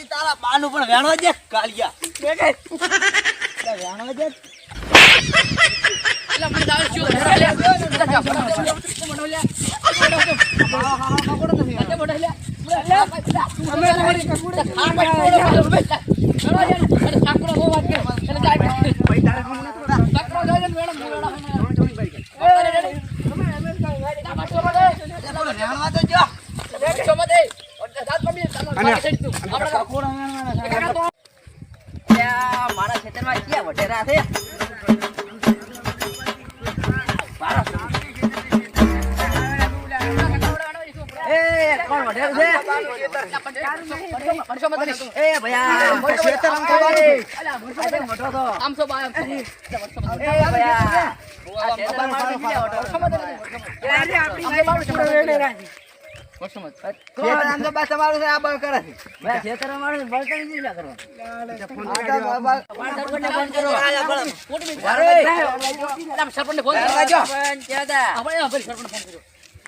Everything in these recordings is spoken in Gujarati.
તારા બાનું પણ વેણવા દે કાલિયા વેણવા દે મારા ખેતરમાં ક્યાં વઢેરા છે કોણ વઢેરું છે એ ભયા ખેતર આમ થવાની મોટો તો આમ સો બાય એ ભયા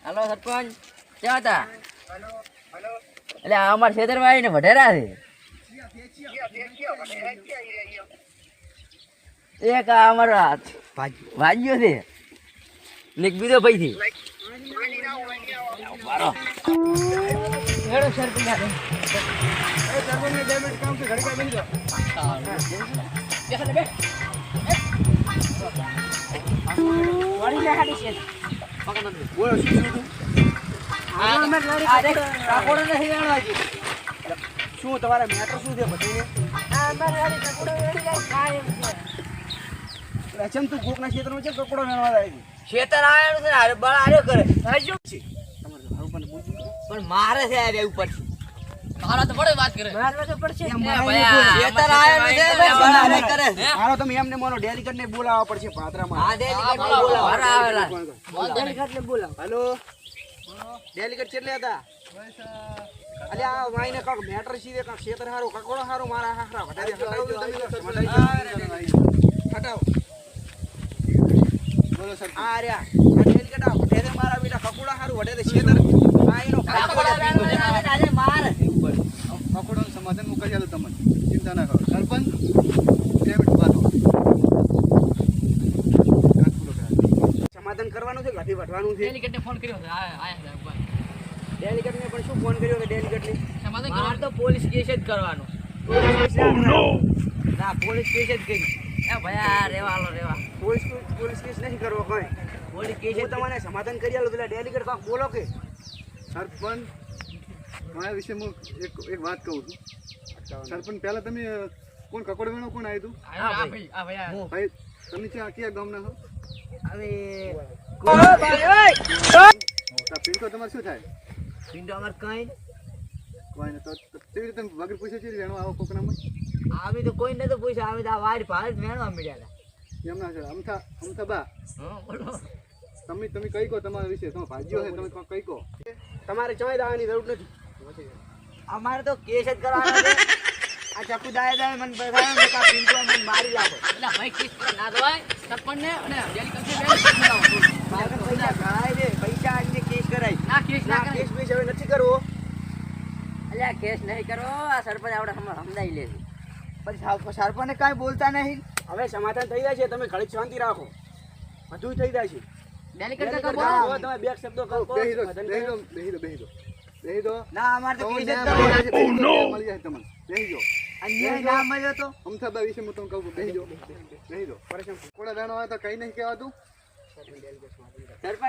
હાલો સરપંચ ક્યાં હતા એટલે અમારા ખેતરમાં આવીને વઢેરા છે એક અમારો ભાગ્યો છે ને બીજો ભાઈ થી શું તમારે મેટર શું છે બધાને તું કોકના ક્ષેત્રમાં છે કકોડો વેણવા જાય છે ખેતર આવેલું છે અરે બળ આર્યો કરે પણ મારે છે આ ઉપર મારા તો બડે વાત કરે મારવા તો પડશે ખેતર આવેલું છે બળ આર્યો કરે મારો તમે એમને મોનો ડેલિકેટ ને બોલાવવા પડશે પાત્રામાં આ ડેલિકેટ ને બોલાવવા આવેલા ડેલિકેટ ને બોલાવ હેલો ડેલિકેટ કેટલે હતા અલ્યા આ વાઈને કાક મેટર સીધે કાક ખેતર હારો કકોડો હારો મારા હારા વટાડી હટાવ હટાવ બોલો સર આ રહ્યા આ ડેલિકેટ આ વટાડે મારા બેટા કકોડા હારો વટાડે ખેતર આ એનો કકોડા આજે માર ઉપર કકોડોનું સમાધાન હું કરી આલું તમને ચિંતા ના કરો સરપંચ પેમેન્ટ બાતો સમાધાન કરવાનું છે ગાડી વટવાનું છે ડેલિકેટને ફોન કર્યો છે આયા ડેલિકેટને પણ શું ફોન કર્યો કે ડેલિકેટને સમાધાન માર તો પોલીસ કેસ જ કરવાનો ના પોલીસ કેસ જ કરી એ ભયા રેવાલો રેવા પોલીસ કેસ નહીં કરવો કઈ પોલીસ કેસ હું તમને સમાધાન કરી આલો પેલા ડેલિકેટ કાક બોલો કે સરપંચ મારા વિશે હું એક વાત કહું છું સરપંચ પહેલા તમે કોણ કકોડ વેણો કોણ આવ્યું હતું ભાઈ તમે ક્યાં ગામના છો હવે પિંકો તમારે શું થાય પિંડો અમાર કઈ કોઈ તો કેવી રીતે વગર પૂછે છે વેણો આવો કોકનામાં આવી તો કોઈ નતો પૂછ્યા આવી તો આ વાડ ભાર વેણવા મળ્યા એમ ના છે અમથા બા તમે કઈ કહો તમારા વિશે તમે ભાજ્યો છે તમે કઈ કહો તમારે ચોય દાવાની જરૂર નથી અમારે તો કેસ જ કરવાનો છે આ ચકુ દાય મને બતાવો કે આ પિંકો મને મારી લાવો એટલે ભાઈ કેસ ના દવાય સરપંચને અને ડેલિકેટને મારે પૈસા ગણાય છે પૈસા આજને કેસ કરાય ના કેસ ના કેસ બી હવે નથી કરવો અલ્યા કેસ નહીં કરો આ સરપંચ આપણે સમજાઈ લે પછી સરપંચને કાંઈ બોલતા નહીં હવે સમાધાન થઈ જાય છે તમે ઘડી શાંતિ રાખો બધું થઈ જાય છે ડેલિકેટ તો બોલો તમે બે શબ્દો કહો બેહી દો ના અમાર તો કેસ જ કરવો મળી જાય તમને બેહી દો અન્યાય ના મળ્યો તો અમથા બા વિશે હું તમને કહું બેહી દો પરેશાન કોડા વેણો આવે તો કઈ નહીં કહેવાતું સરપંચ